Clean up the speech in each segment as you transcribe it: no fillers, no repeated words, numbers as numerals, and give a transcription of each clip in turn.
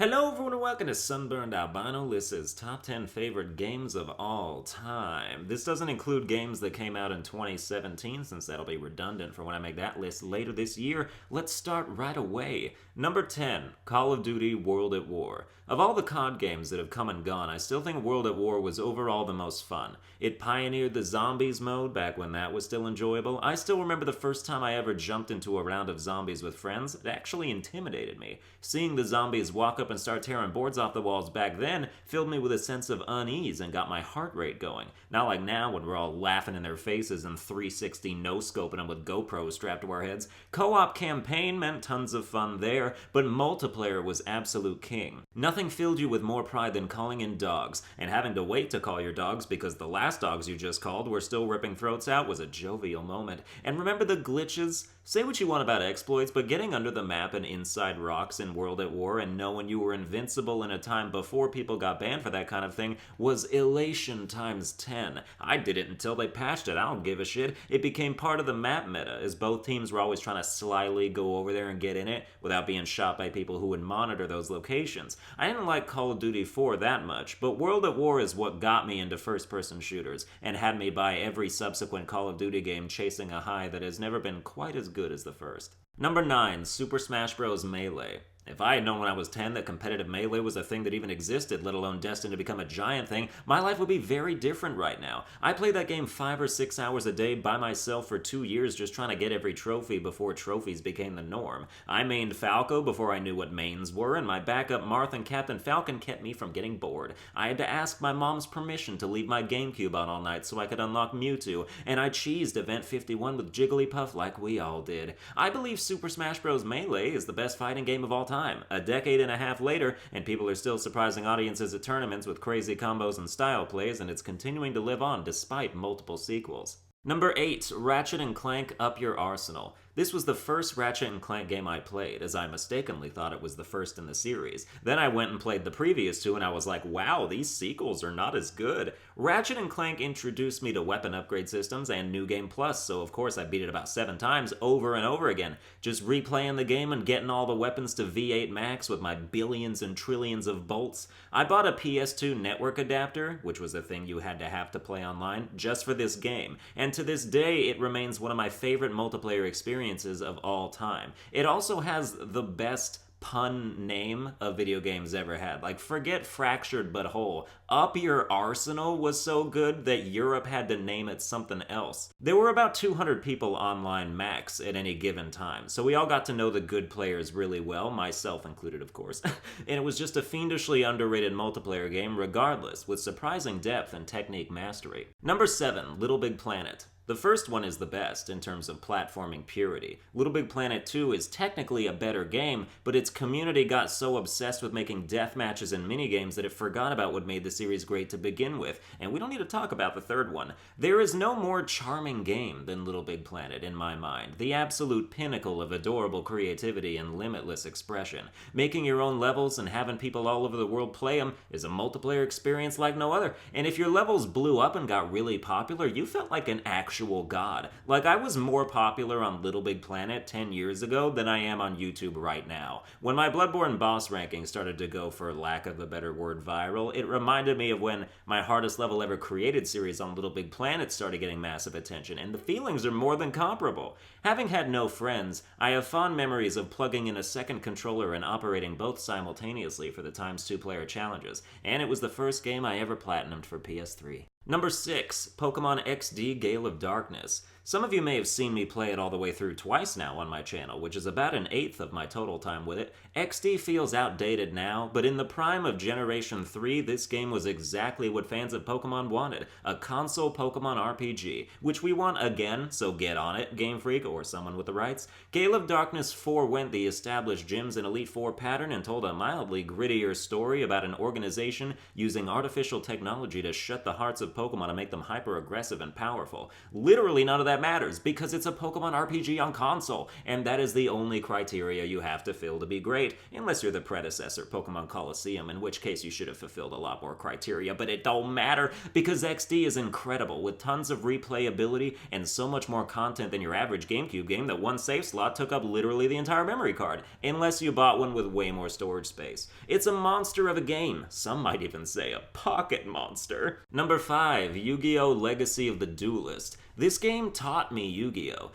Hello everyone and welcome to Sunburned Albino. This is top 10 favorite games of all time. This doesn't include games that came out in 2017 since that'll be redundant for when I make that list later this year. Let's start right away. Number 10, Call of Duty World at War. Of all the COD games that have come and gone, I still think World at War was overall the most fun. It pioneered the zombies mode back when that was still enjoyable. I still remember the first time I ever jumped into a round of zombies with friends. It actually intimidated me. Seeing the zombies walk up and start tearing boards off the walls back then filled me with a sense of unease and got my heart rate going. Not like now when we're all laughing in their faces and 360 no-scoping them with GoPros strapped to our heads. Co-op campaign meant tons of fun there, but multiplayer was absolute king. Nothing filled you with more pride than calling in dogs, and having to wait to call your dogs because the last dogs you just called were still ripping throats out was a jovial moment. And remember the glitches? Say what you want about exploits, but getting under the map and inside rocks in World at War and knowing you were invincible in a time before people got banned for that kind of thing was elation times 10. I did it until they patched it. I don't give a shit. It became part of the map meta, as both teams were always trying to slyly go over there and get in it without being shot by people who would monitor those locations. I didn't like Call of Duty 4 that much, but World at War is what got me into first-person shooters and had me buy every subsequent Call of Duty game chasing a high that has never been quite as good as the first. Number 9, Super Smash Bros. Melee. If I had known when I was 10 that competitive Melee was a thing that even existed, let alone destined to become a giant thing, my life would be very different right now. I played that game 5 or 6 hours a day by myself for 2 years just trying to get every trophy before trophies became the norm. I mained Falco before I knew what mains were, and my backup Marth and Captain Falcon kept me from getting bored. I had to ask my mom's permission to leave my GameCube on all night so I could unlock Mewtwo, and I cheesed Event 51 with Jigglypuff like we all did. I believe Super Smash Bros. Melee is the best fighting game of all time. A decade and a half later, and people are still surprising audiences at tournaments with crazy combos and style plays, and it's continuing to live on despite multiple sequels. Number 8, Ratchet and Clank Up Your Arsenal. This was the first Ratchet and Clank game I played, as I mistakenly thought it was the first in the series. Then I went and played the previous two, and I was like, wow, these sequels are not as good. Ratchet and Clank introduced me to weapon upgrade systems and New Game Plus, so of course I beat it about 7 times over and over again, just replaying the game and getting all the weapons to V8 max with my billions and trillions of bolts. I bought a PS2 network adapter, which was a thing you had to have to play online, just for this game, and to this day it remains one of my favorite multiplayer experiences of all time. It also has the best pun name a video game's ever had. Like, forget Fractured But Whole. Up Your Arsenal was so good that Europe had to name it something else. There were about 200 people online max at any given time, so we all got to know the good players really well, myself included of course, and it was just a fiendishly underrated multiplayer game regardless, with surprising depth and technique mastery. Number 7, LittleBigPlanet. The first one is the best in terms of platforming purity. LittleBigPlanet 2 is technically a better game, but its community got so obsessed with making deathmatches and minigames that it forgot about what made the series great to begin with, and we don't need to talk about the third one. There is no more charming game than LittleBigPlanet in my mind, the absolute pinnacle of adorable creativity and limitless expression. Making your own levels and having people all over the world play them is a multiplayer experience like no other, and if your levels blew up and got really popular, you felt like an actual god. Like, I was more popular on LittleBigPlanet 10 years ago than I am on YouTube right now. When my Bloodborne boss ranking started to go, for lack of a better word, viral, it reminded me of when my hardest level ever created series on LittleBigPlanet started getting massive attention, and the feelings are more than comparable. Having had no friends, I have fond memories of plugging in a second controller and operating both simultaneously for the x2-player challenges, and it was the first game I ever platinumed for PS3. Number 6, Pokemon XD Gale of Darkness. Some of you may have seen me play it all the way through twice now on my channel, which is about an eighth of my total time with it. XD feels outdated now, but in the prime of Generation 3, this game was exactly what fans of Pokemon wanted, a console Pokemon RPG, which we want again, so get on it, Game Freak, or someone with the rights. Gale of Darkness forewent the established Gyms and Elite Four pattern and told a mildly grittier story about an organization using artificial technology to shut the hearts of Pokemon and make them hyper-aggressive and powerful. Literally none of that that matters, because it's a Pokemon RPG on console, and that is the only criteria you have to fill to be great, unless you're the predecessor, Pokemon Colosseum, in which case you should have fulfilled a lot more criteria, but it don't matter, because XD is incredible, with tons of replayability and so much more content than your average GameCube game that one save slot took up literally the entire memory card, unless you bought one with way more storage space. It's a monster of a game, some might even say a pocket monster. Number 5, Yu-Gi-Oh! Legacy of the Duelist. This game taught me Yu-Gi-Oh!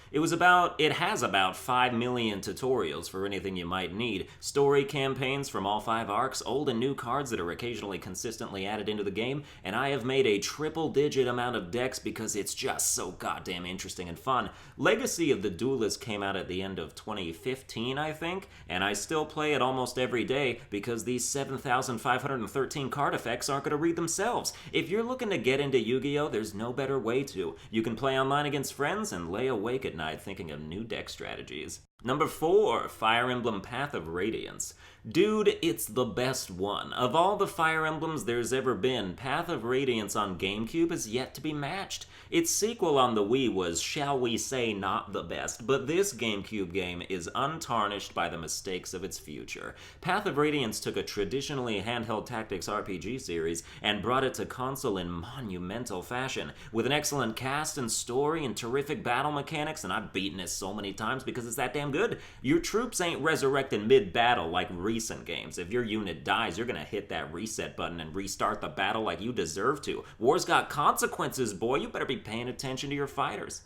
It has about 5 million tutorials for anything you might need, story campaigns from all 5 arcs, old and new cards that are occasionally consistently added into the game, and I have made a triple-digit amount of decks because it's just so goddamn interesting and fun. Legacy of the Duelist came out at the end of 2015, I think, and I still play it almost every day because these 7,513 card effects aren't going to read themselves. If you're looking to get into Yu-Gi-Oh!, there's no better way to. You can play online against friends and lay awake at night thinking of new deck strategies. Number 4, Fire Emblem Path of Radiance. Dude, it's the best one. Of all the Fire Emblems there's ever been, Path of Radiance on GameCube is yet to be matched. Its sequel on the Wii was, shall we say, not the best, but this GameCube game is untarnished by the mistakes of its future. Path of Radiance took a traditionally handheld tactics RPG series and brought it to console in monumental fashion, with an excellent cast and story and terrific battle mechanics, and I've beaten it so many times because it's that damn good. Your troops ain't resurrected mid-battle like recent games. If your unit dies, you're gonna hit that reset button and restart the battle like you deserve to. War's got consequences, boy. You better be paying attention to your fighters.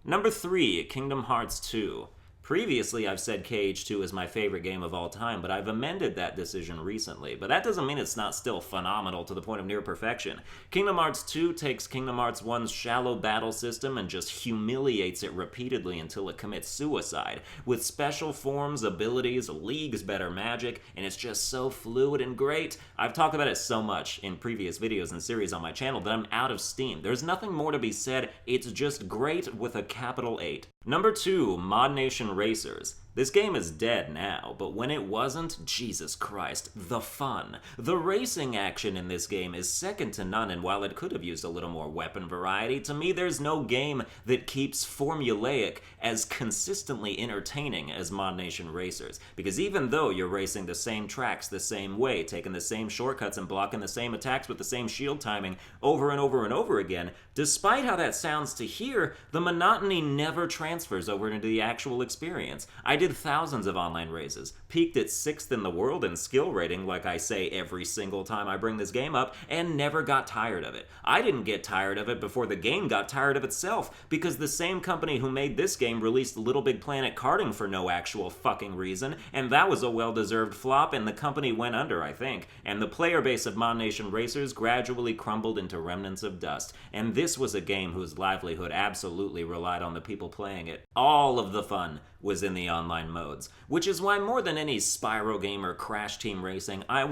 Number 3, Kingdom Hearts 2. Previously, I've said KH2 is my favorite game of all time, but I've amended that decision recently. But that doesn't mean it's not still phenomenal to the point of near perfection. Kingdom Hearts 2 takes Kingdom Hearts 1's shallow battle system and just humiliates it repeatedly until it commits suicide, with special forms, abilities, leagues better magic, and it's just so fluid and great. I've talked about it so much in previous videos and series on my channel that I'm out of steam. There's nothing more to be said, it's just great with a capital 8. Number 2, ModNation Racers. This game is dead now, but when it wasn't, Jesus Christ, the fun. The racing action in this game is second to none, and while it could have used a little more weapon variety, to me there's no game that keeps formulaic as consistently entertaining as ModNation Racers. Because even though you're racing the same tracks the same way, taking the same shortcuts and blocking the same attacks with the same shield timing over and over and over again, despite how that sounds to hear, the monotony never transfers over into the actual experience. I did thousands of online races, peaked at 6th in the world in skill rating, like I say every single time I bring this game up, and never got tired of it. I didn't get tired of it before the game got tired of itself, because the same company who made this game released LittleBigPlanet karting for no actual fucking reason, and that was a well-deserved flop, and the company went under, I think, and the player base of ModNation Racers gradually crumbled into remnants of dust, and this was a game whose livelihood absolutely relied on the people playing it. All of the fun was in the online modes, which is why more than any Spyro game or Crash Team Racing, I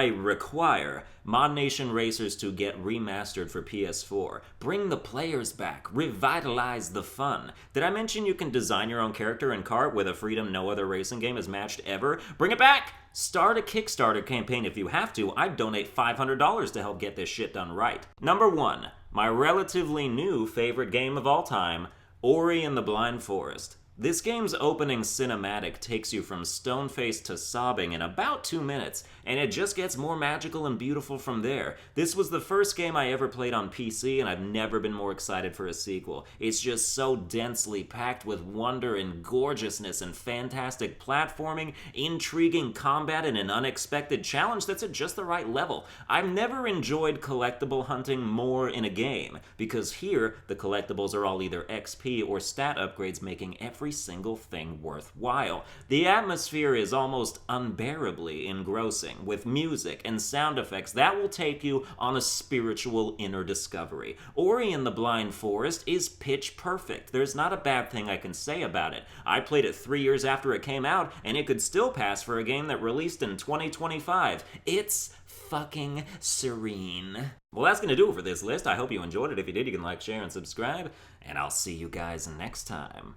require ModNation Racers to get remastered for PS4. Bring the players back, revitalize the fun. Did I mention you can design your own character and kart with a freedom no other racing game has matched ever? Bring it back! Start a Kickstarter campaign if you have to. I'd donate $500 to help get this shit done right. Number 1, my relatively new favorite game of all time, Ori and the Blind Forest. This game's opening cinematic takes you from stone-faced to sobbing in about 2 minutes, and it just gets more magical and beautiful from there. This was the first game I ever played on PC, and I've never been more excited for a sequel. It's just so densely packed with wonder and gorgeousness and fantastic platforming, intriguing combat, and an unexpected challenge that's at just the right level. I've never enjoyed collectible hunting more in a game, because here, the collectibles are all either XP or stat upgrades, making every single thing worthwhile. The atmosphere is almost unbearably engrossing, with music and sound effects that will take you on a spiritual inner discovery. Ori and the Blind Forest is pitch perfect. There's not a bad thing I can say about it. I played it 3 years after it came out, and it could still pass for a game that released in 2025. It's fucking serene. Well, that's gonna do it for this list. I hope you enjoyed it. If you did, you can like, share, and subscribe, and I'll see you guys next time.